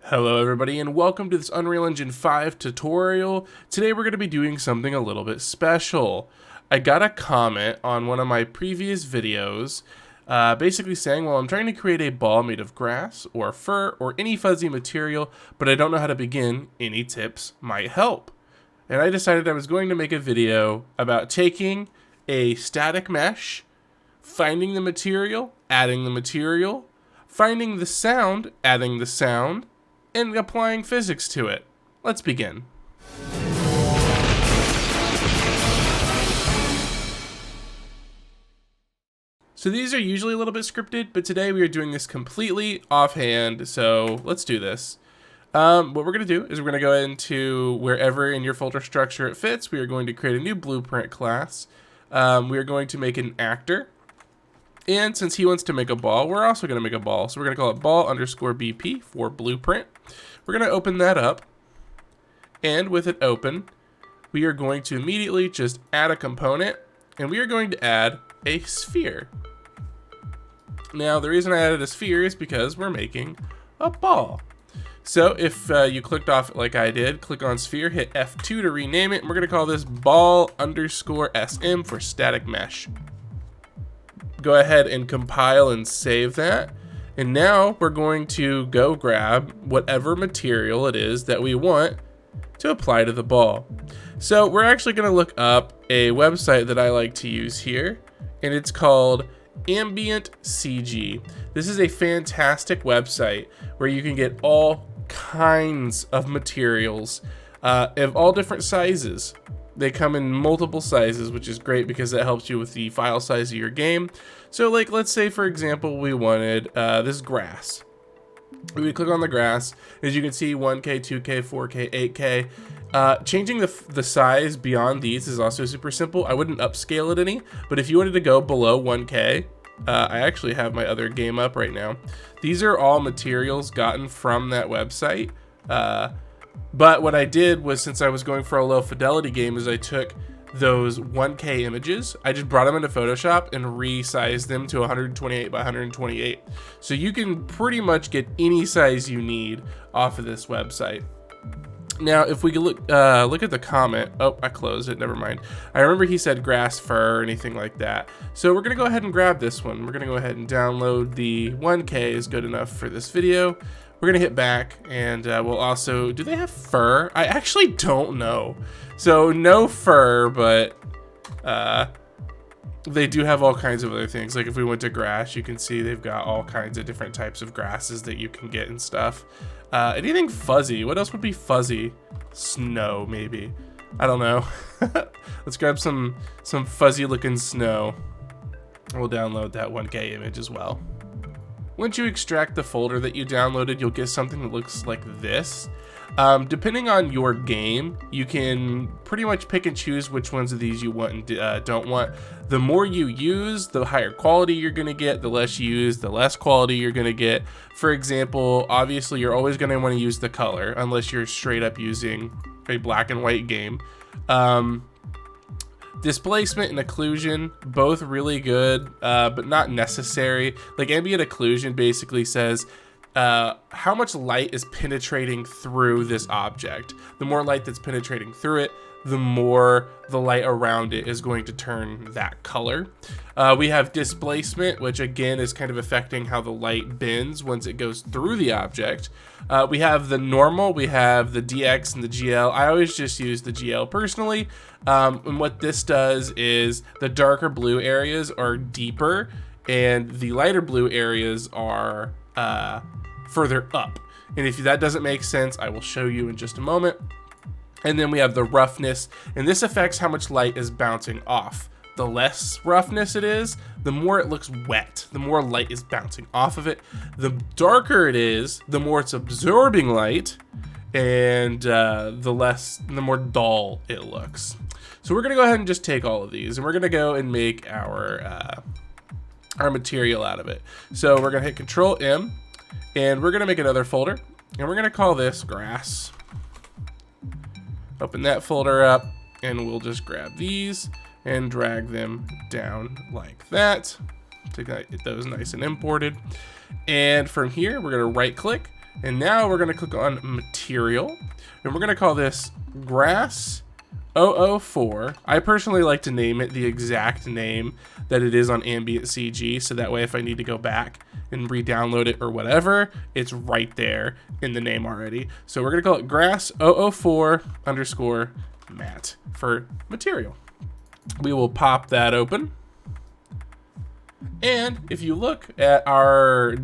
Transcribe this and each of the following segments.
Hello everybody and welcome to this Unreal Engine 5 tutorial. Today we're going to be doing something a little bit special. I got a comment on one of my previous videos basically saying, well, I'm trying to create a ball made of grass or fur or any fuzzy material, but I don't know how to begin. Any tips might help. And I decided I was going to make a video about taking a static mesh, finding the material, adding the material, finding the sound, adding the sound, and applying physics to it. Let's begin. So these are usually a little bit scripted, but today we are doing this completely offhand, so let's do this. What we're going to do is we're going to go into wherever in your folder structure it fits. We are going to create a new blueprint class. We are going to make an actor. And since he wants to make a ball, we're also going to make a ball. So we're going to call it ball_BP for blueprint. We're going to open that up. And with it open, we are going to immediately just add a component. And we are going to add a sphere. Now, the reason I added a sphere is because we're making a ball. So if you clicked off like I did, click on sphere, hit F2 to rename it. And we're going to call this ball_SM for static mesh. Go ahead and compile and save that. And now we're going to go grab whatever material it is that we want to apply to the ball. So we're actually going to look up a website that I like to use here, and it's called Ambient CG. This is a fantastic website where you can get all kinds of materials of all different sizes. They come in multiple sizes, which is great because that helps you with the file size of your game. So like, let's say for example, we wanted this grass. We would click on the grass. As you can see, 1K, 2K, 4K, 8K. Changing the size beyond these is also super simple. I wouldn't upscale it any, but if you wanted to go below 1K, I actually have my other game up right now. These are all materials gotten from that website. But what I did was, since I was going for a low fidelity game, is I took those 1K images, I just brought them into Photoshop and resized them to 128 by 128. So you can pretty much get any size you need off of this website. Now, if we look at the comment, oh, I closed it, never mind. I remember he said grass, fur, or anything like that. So we're gonna go ahead and grab this one. We're gonna go ahead and download the 1K is good enough for this video. We're gonna hit back, and we'll also, do they have fur? I actually don't know. So no fur, but they do have all kinds of other things. Like if we went to grass, you can see they've got all kinds of different types of grasses that you can get and stuff. Anything fuzzy, what else would be fuzzy? Snow, maybe. I don't know. Let's grab some fuzzy looking snow. We'll download that 1K image as well. Once you extract the folder that you downloaded, you'll get something that looks like this. Depending on your game, you can pretty much pick and choose which ones of these you want and don't want. The more you use, the higher quality you're going to get. The less you use, the less quality you're going to get. For example, obviously you're always going to want to use the color unless you're straight up using a black and white game. Displacement and occlusion, both really good, but not necessary. Like ambient occlusion basically says how much light is penetrating through this object. The more light that's penetrating through it, the more the light around it is going to turn that color. We have displacement, which again is kind of affecting how the light bends once it goes through the object. We have the normal, we have the DX and the GL. I always just use the GL personally. And what this does is the darker blue areas are deeper and the lighter blue areas are further up. And if that doesn't make sense, I will show you in just a moment. And then we have the roughness, and this affects how much light is bouncing off. The less roughness it is, the more it looks wet, the more light is bouncing off of it. The darker it is, the more it's absorbing light, and the more dull it looks. So we're gonna go ahead and just take all of these, and we're gonna go and make our material out of it. So we're gonna hit Control M, and we're gonna make another folder, and we're gonna call this grass. Open that folder up, and we'll just grab these and drag them down like that to get those nice and imported. And from here, we're gonna right click, And now we're going to click on material, and we're going to call this grass 004. I personally like to name it the exact name that it is on Ambient CG, so that way if I need to go back and re-download it or whatever, it's right there in the name already. So we're going to call it grass 004 underscore matte for material. We will pop that open. And if you look at our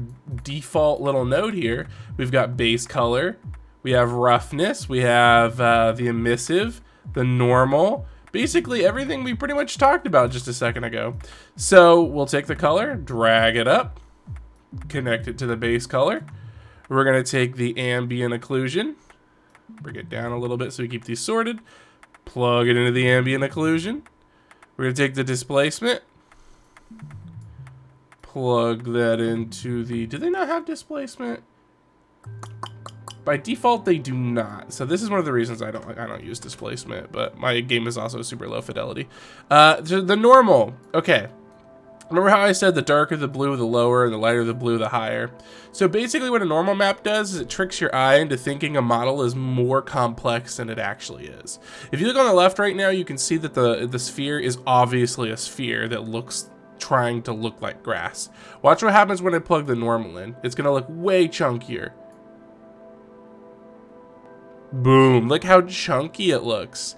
default little node here, we've got base color, we have roughness, we have the emissive, the normal, basically everything we pretty much talked about just a second ago. So we'll take the color, drag it up, connect it to the base color. We're going to take the ambient occlusion, bring it down a little bit so we keep these sorted, plug it into the ambient occlusion. We're going to take the displacement, plug that into the, do they not have displacement? By default, they do not. So this is one of the reasons I don't use displacement, but my game is also super low fidelity. The normal, okay. Remember how I said the darker the blue, the lower, and the lighter the blue, the higher? So basically what a normal map does is it tricks your eye into thinking a model is more complex than it actually is. If you look on the left right now, you can see that the sphere is obviously a sphere that looks trying to look like grass. Watch what happens when I plug the normal in. It's gonna look way chunkier. Boom, look how chunky it looks.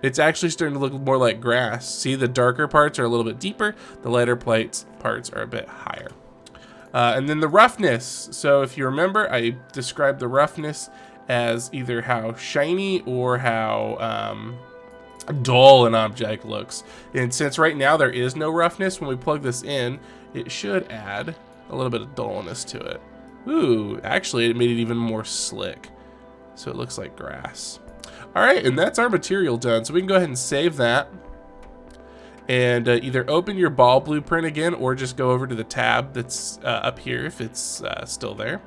It's actually starting to look more like grass. See, the darker parts are a little bit deeper, the lighter parts are a bit higher. And then the roughness. So if you remember, I described the roughness as either how shiny or how dull an object looks. And since right now there is no roughness, when we plug this in, it should add a little bit of dullness to it. Ooh, actually it made it even more slick. So it looks like grass. All right, and that's our material done. So we can go ahead and save that. And either open your ball blueprint again or just go over to the tab that's up here if it's still there.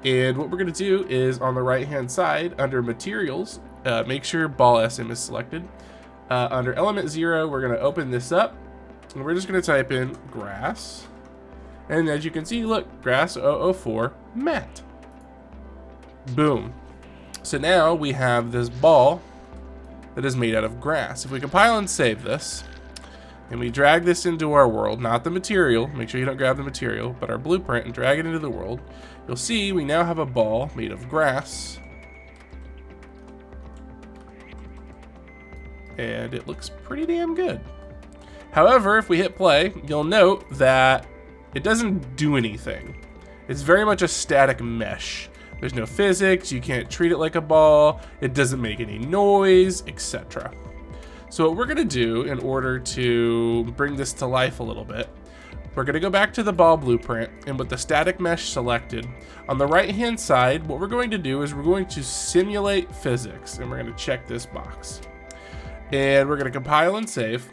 And what we're gonna do is on the right-hand side under materials, make sure ball SM is selected. Under element 0, we're gonna open this up and we're just gonna type in grass. And as you can see, look, grass 004 matte. Boom. So now we have this ball that is made out of grass. If we compile and save this, and we drag this into our world, not the material, make sure you don't grab the material, but our blueprint, and drag it into the world, you'll see we now have a ball made of grass. And it looks pretty damn good. However, if we hit play, you'll note that it doesn't do anything. It's very much a static mesh. There's no physics, you can't treat it like a ball, it doesn't make any noise, etc. So what we're gonna do in order to bring this to life a little bit, we're gonna go back to the ball blueprint, and with the static mesh selected, on the right hand side, what we're going to do is we're going to simulate physics, and we're gonna check this box. And we're gonna compile and save.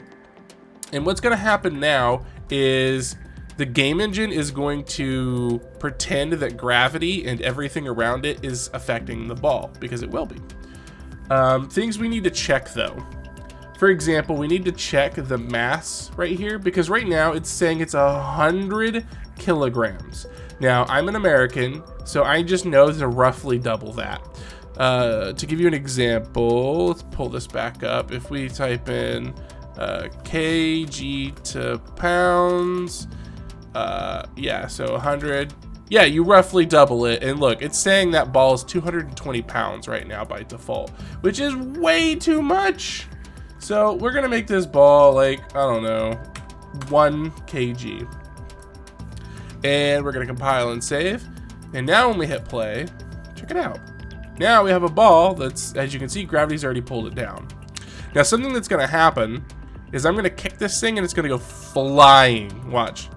And what's gonna happen now is the game engine is going to pretend that gravity and everything around it is affecting the ball, because it will be. Things we need to check though. For example, we need to check the mass right here, because right now it's saying it's 100 kilograms. Now, I'm an American, so I just know to roughly double that. To give you an example, let's pull this back up. If we type in kg to pounds, yeah, so 100. Yeah, you roughly double it. And look, it's saying that ball is 220 pounds right now by default, which is way too much. So we're gonna make this ball like, I don't know, 1 kg. And we're gonna compile and save. And now when we hit play, check it out. Now we have a ball that's, as you can see, gravity's already pulled it down. Now something that's gonna happen is I'm gonna kick this thing and it's gonna go flying. Watch.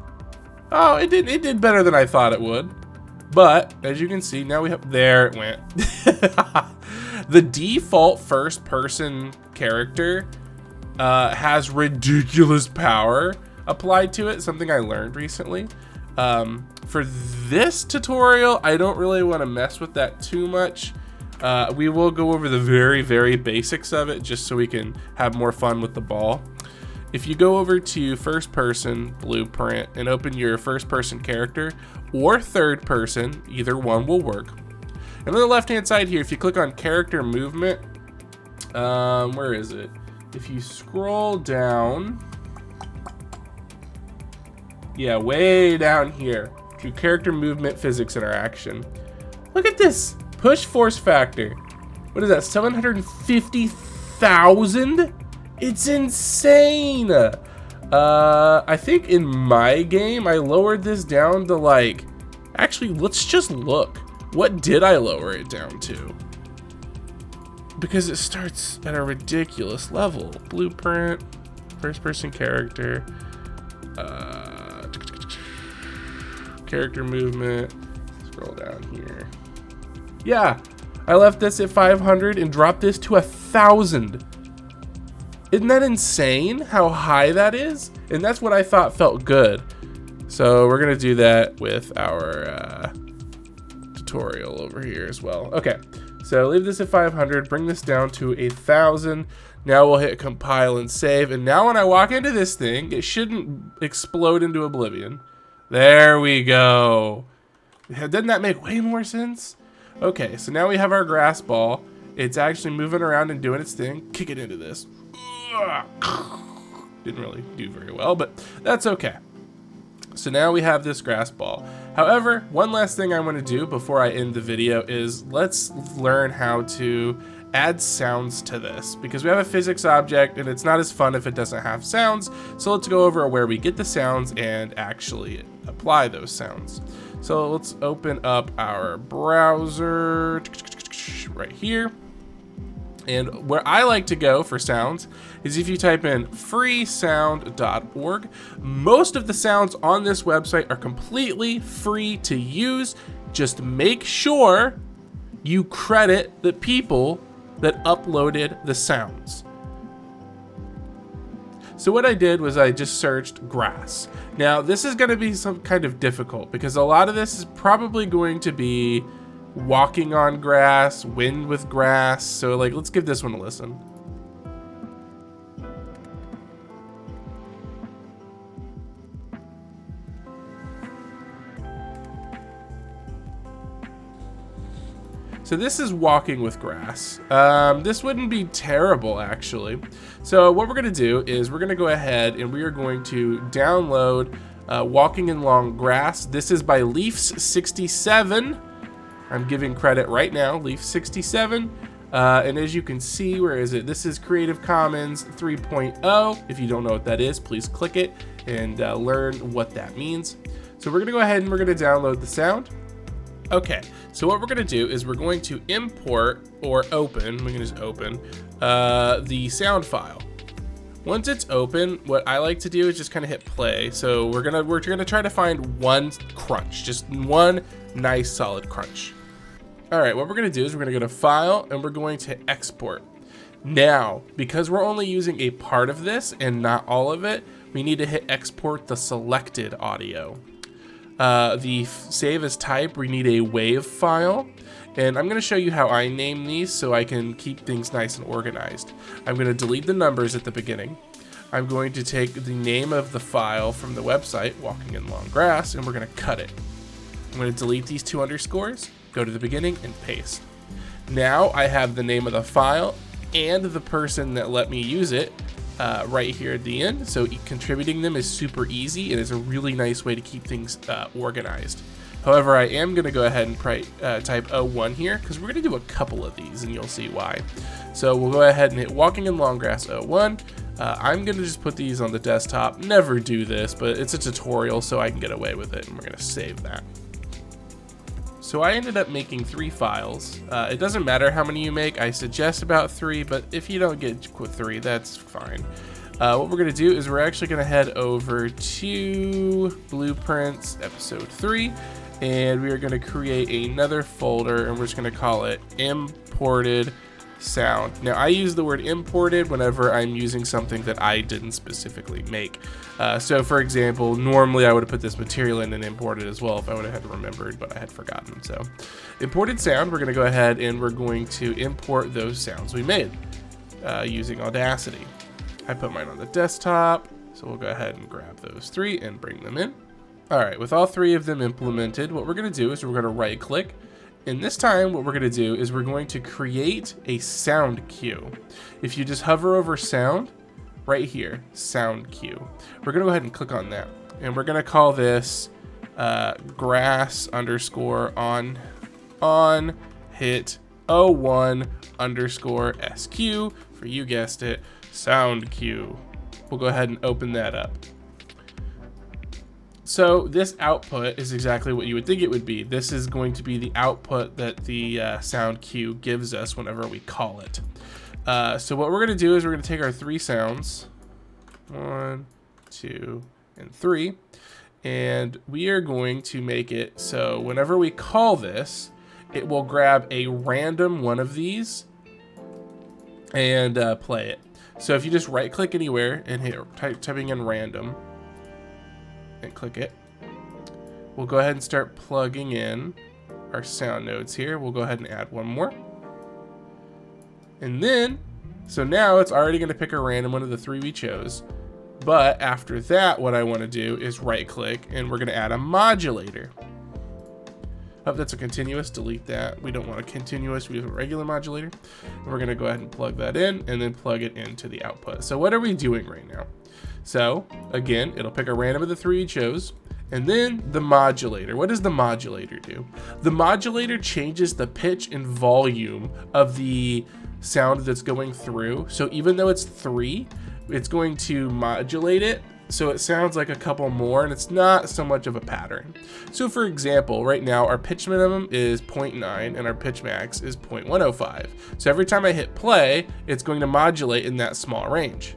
Oh, it did better than I thought it would. But as you can see, now we have, there it went. The default first person character has ridiculous power applied to it, something I learned recently. For this tutorial, I don't really want to mess with that too much. We will go over the very, very basics of it just so we can have more fun with the ball. if you go over to first person blueprint and open your first person character or third person, either one will work. And on the left hand side here, if you click on character movement, where is it? If you scroll down, yeah, way down here to character movement physics interaction. Look at this push force factor. What is that, 750,000? It's insane. I think in my game I lowered this down to like, actually let's just look. What did I lower it down to? Because it starts at a ridiculous level. Blueprint, first person character, character movement, scroll down here. Yeah, I left this at 500 and dropped this to 1,000. Isn't that insane how high that is? And that's what I thought felt good. So we're gonna do that with our tutorial over here as well. Okay, so leave this at 500, bring this down to 1,000. Now we'll hit compile and save. And now when I walk into this thing, it shouldn't explode into oblivion. There we go. Doesn't that make way more sense? Okay, so now we have our grass ball. It's actually moving around and doing its thing. Kick it into this. Didn't really do very well, but that's okay. So now we have this grass ball. However, one last thing I want to do before I end the video is let's learn how to add sounds to this, because we have a physics object and it's not as fun if it doesn't have sounds. So let's go over where we get the sounds and actually apply those sounds. So let's open up our browser right here. And where I like to go for sounds is if you type in freesound.org. Most of the sounds on this website are completely free to use. Just make sure you credit the people that uploaded the sounds. So what I did was I just searched grass. Now this is going to be some kind of difficult because a lot of this is probably going to be walking on grass, wind with grass. So like, let's give this one a listen. So this is walking with grass. This wouldn't be terrible actually. So what we're gonna do is we're gonna go ahead and we are going to download Walking in Long Grass. This is by Leafs67. I'm giving credit right now, Leaf67. And as you can see, where is it? This is Creative Commons 3.0. If you don't know what that is, please click it and learn what that means. So we're gonna go ahead and we're gonna download the sound. Okay, so what we're gonna do is we're going to import or open, we can just open, the sound file. Once it's open, what I like to do is just kind of hit play. So we're gonna try to find one crunch, just one nice solid crunch. All right, what we're gonna do is we're gonna go to File and we're going to Export. Now, because we're only using a part of this and not all of it, we need to hit Export the selected audio. The save as type, we need a WAV file. And I'm gonna show you how I name these so I can keep things nice and organized. I'm gonna delete the numbers at the beginning. I'm going to take the name of the file from the website, Walking in Long Grass, and we're gonna cut it. I'm gonna delete these 2 underscores, go to the beginning and paste. Now I have the name of the file and the person that let me use it right here at the end. So contributing them is super easy and is a really nice way to keep things organized. However, I am gonna go ahead and type 01 here because we're gonna do a couple of these and you'll see why. So we'll go ahead and hit Walking in Long Grass 01. I'm gonna just put these on the desktop. Never do this, but it's a tutorial so I can get away with it, and we're gonna save that. So I ended up making 3 files. It doesn't matter how many you make. I suggest about 3, but if you don't get 3, that's fine. What we're gonna do is we're actually gonna head over to Blueprints Episode 3, and we are gonna create another folder, and we're just gonna call it Imported Sound. Now I use the word imported whenever I'm using something that I didn't specifically make. So for example, normally I would have put this material in and imported as well if I would have had remembered, but I had forgotten. So imported sound, we're gonna go ahead and we're going to import those sounds we made using Audacity. I put mine on the desktop. So we'll go ahead and grab those 3 and bring them in. All right, with all 3 of them implemented, what we're gonna do is we're gonna right click. And this time, what we're gonna do is we're going to create a sound cue. If you just hover over sound, right here, sound cue. We're gonna go ahead and click on that. And we're gonna call this grass underscore on hit 01 underscore SQ, for you guessed it, sound cue. We'll go ahead and open that up. So this output is exactly what you would think it would be. This is going to be the output that the sound cue gives us whenever we call it. So what we're gonna do is we're gonna take our 3 sounds, 1, 2, and 3, and we are going to make it so whenever we call this, it will grab a random one of these and play it. So if you just right click anywhere and hit typing in random and click it, we'll go ahead and start plugging in our sound nodes here. We'll go ahead and add one more. And then, so now it's already going to pick a random one of the 3 we chose. But after that, what I want to do is right click and we're going to add a modulator. Oh, that's a continuous, delete that. We don't want a continuous, we have a regular modulator. And we're going to go ahead and plug that in and then plug it into the output. So what are we doing right now? So again, it'll pick a random of the 3 you chose. And then the modulator. What does the modulator do? The modulator changes the pitch and volume of the sound that's going through. So even though it's 3, it's going to modulate it so it sounds like a couple more, and it's not so much of a pattern. So for example, right now our pitch minimum is 0.9 and our pitch max is 0.105. So every time I hit play, it's going to modulate in that small range.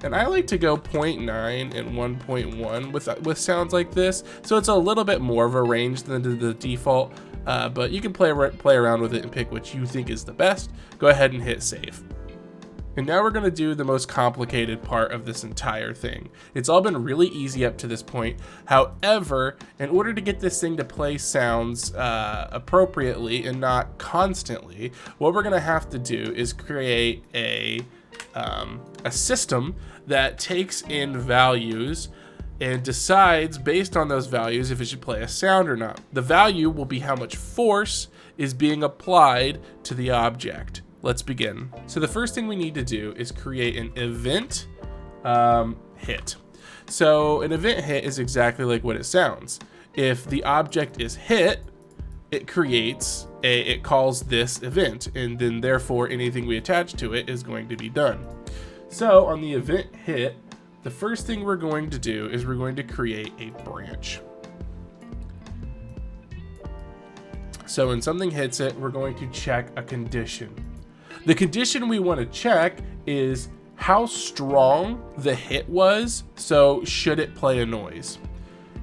And I like to go 0.9 and 1.1 with sounds like this. So it's a little bit more of a range than the default, but you can play around with it and pick what you think is the best. Go ahead and hit save. And now we're gonna do the most complicated part of this entire thing. It's all been really easy up to this point. However, in order to get this thing to play sounds appropriately and not constantly, what we're gonna have to do is create a system that takes in values and decides based on those values if it should play a sound or not. The value will be how much force is being applied to the object. Let's begin. So the first thing we need to do is create an event hit. So an event hit is exactly like what it sounds. If the object is hit, it calls this event, and then therefore anything we attach to it is going to be done. So on the event hit, the first thing we're going to do is we're going to create a branch. So when something hits it, we're going to check a condition. The condition we want to check is how strong the hit was, so should it play a noise.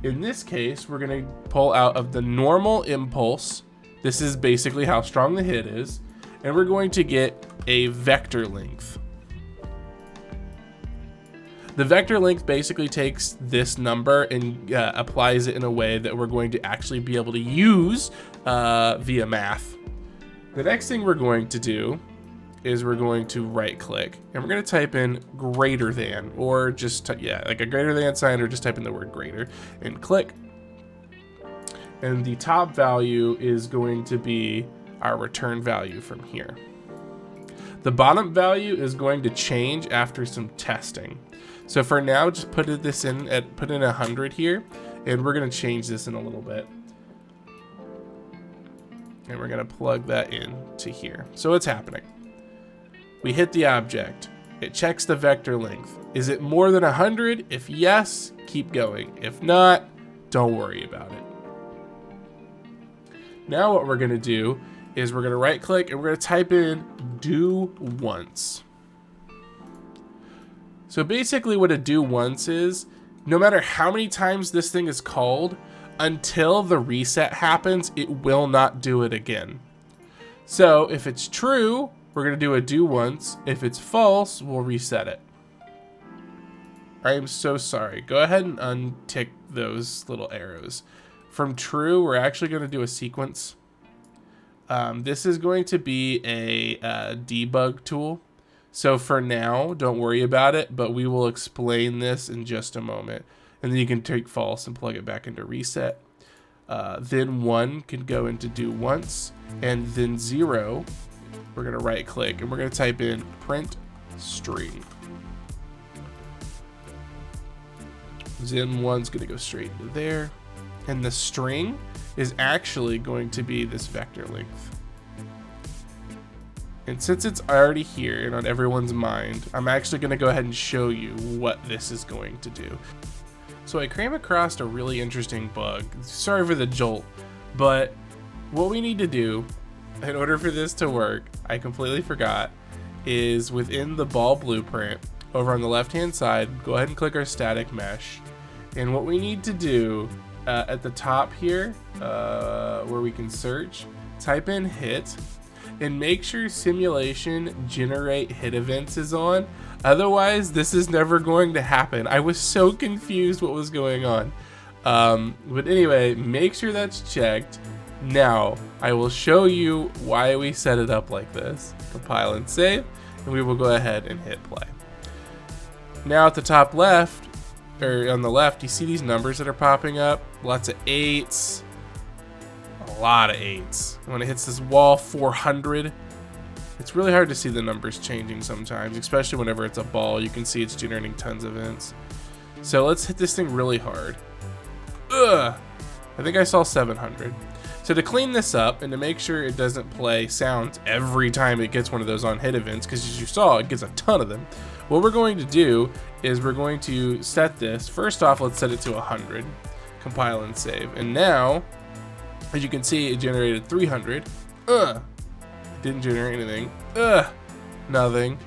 In this case, we're going to pull out of the normal impulse. This is basically how strong the hit is, and we're going to get a vector length. The vector length basically takes this number and applies it in a way that we're going to actually be able to use via math. The next thing we're going to do is we're going to right click and we're going to type in greater than, or just like a greater than sign, or just type in the word greater and click. And the top value is going to be our return value from here. The bottom value is going to change after some testing. So for now, just put in 100 here, and we're going to change this in a little bit. And we're going to plug that in to here. So what's happening? We hit the object. It checks the vector length. Is it more than 100? If yes, keep going. If not, don't worry about it. Now what we're going to do is we're going to right click and we're going to type in do once. So basically what a do once is, no matter how many times this thing is called, until the reset happens, it will not do it again. So if it's true, we're going to do a do once. If it's false, we'll reset it. I am so sorry. Go ahead and untick those little arrows. From true, we're actually going to do a sequence. This is going to be a debug tool. So for now, don't worry about it, but we will explain this in just a moment. And then you can take false and plug it back into reset. Then 1 can go into do once, and then 0, we're gonna right click and we're gonna type in print string. Then 1's gonna go straight into there. And the string is actually going to be this vector length. And since it's already here and on everyone's mind, I'm actually going to go ahead and show you what this is going to do. So I came across a really interesting bug. Sorry for the jolt, but what we need to do in order for this to work, I completely forgot, is within the ball blueprint, over on the left-hand side, go ahead and click our static mesh. And what we need to do at the top here, where we can search, type in hit, and make sure simulation generate hit events is on. Otherwise, this is never going to happen. I was so confused what was going on. But anyway, make sure that's checked. Now, I will show you why we set it up like this. Compile and save, and we will go ahead and hit play. Now at the top left, or on the left, you see these numbers that are popping up? Lots of 8s. A lot of 8s. When it hits this wall, 400. It's really hard to see the numbers changing sometimes, especially whenever it's a ball. You can see it's generating tons of events. So let's hit this thing really hard. Ugh! I think I saw 700. So to clean this up and to make sure it doesn't play sounds every time it gets one of those on hit events, because as you saw, it gets a ton of them, what we're going to do is we're going to set this. First off, let's set it to 100. Compile and save. And now, as you can see, it generated 300. Didn't generate anything. Nothing.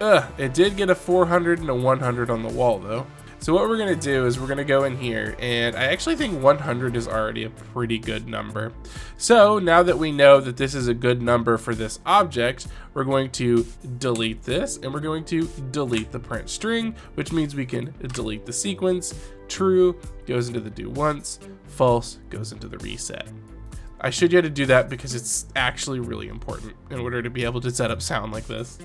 It did get a 400 and a 100 on the wall though. So what we're gonna do is we're gonna go in here, and I actually think 100 is already a pretty good number. So now that we know that this is a good number for this object, we're going to delete this, and we're going to delete the print string, which means we can delete the sequence. True goes into the do once, false goes into the reset. I showed you how to do that because it's actually really important in order to be able to set up sound like this.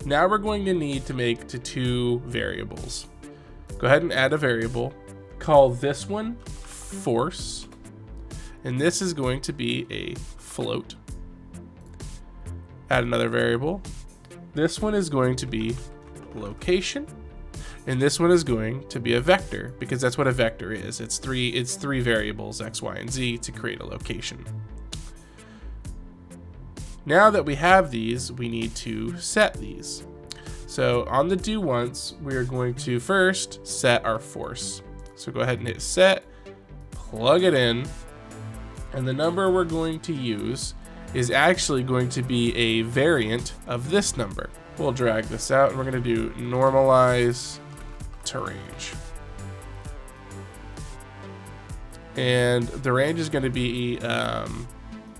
Now we're going to need to make to 2 variables. Go ahead and add a variable. Call this one force, and this is going to be a float. Add another variable. This one is going to be location, and this one is going to be a vector, because that's what a vector is. It's three variables, x, y, and z, to create a location. Now that we have these, we need to set these. So on the do once, we're going to first set our force. So go ahead and hit set, plug it in, and the number we're going to use is actually going to be a variant of this number. We'll drag this out, and we're going to do normalize to range. And the range is going to be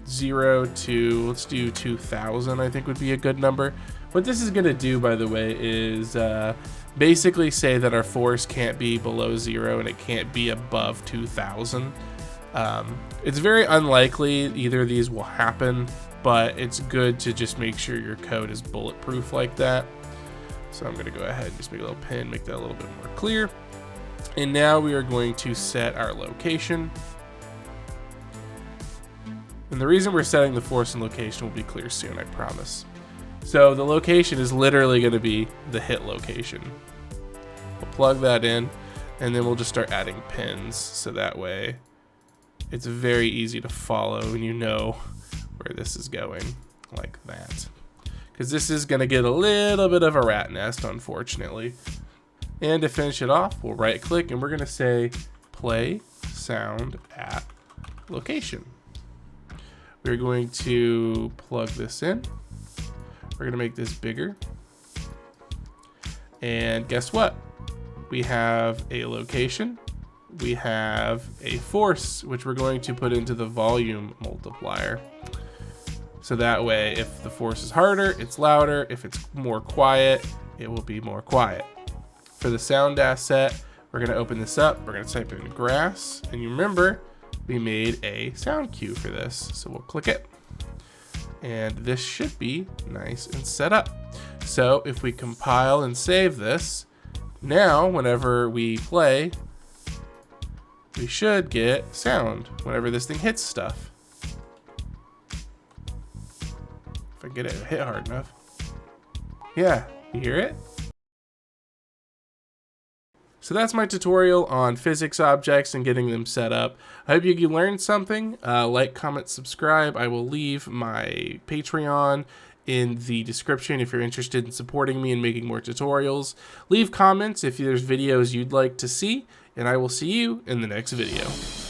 0 to, let's do 2000, I think would be a good number. What this is going to do, by the way, is basically say that our force can't be below 0 and it can't be above 2000. It's very unlikely either of these will happen, but it's good to just make sure your code is bulletproof like that. So I'm going to go ahead and just make a little pin, make that a little bit more clear. And now we are going to set our location. And the reason we're setting the force and location will be clear soon, I promise. So the location is literally going to be the hit location. We'll plug that in, and then we'll just start adding pins, so that way it's very easy to follow and you know where this is going, like that. Because this is going to get a little bit of a rat nest, unfortunately. And to finish it off, we'll right click and we're going to say play sound at location. We're going to plug this in. We're going to make this bigger. And guess what? We have a location. We have a force, which we're going to put into the volume multiplier. So that way, if the force is harder, it's louder. If it's more quiet, it will be more quiet. For the sound asset, we're going to open this up. We're going to type in grass. And you remember, we made a sound cue for this. So we'll click it. And this should be nice and set up. So if we compile and save this, now whenever we play, we should get sound whenever this thing hits stuff. If I get it hit hard enough. Yeah, you hear it? So that's my tutorial on physics objects and getting them set up. I hope you learned something. Like, comment, subscribe. I will leave my Patreon in the description if you're interested in supporting me and making more tutorials. Leave comments if there's videos you'd like to see, and I will see you in the next video.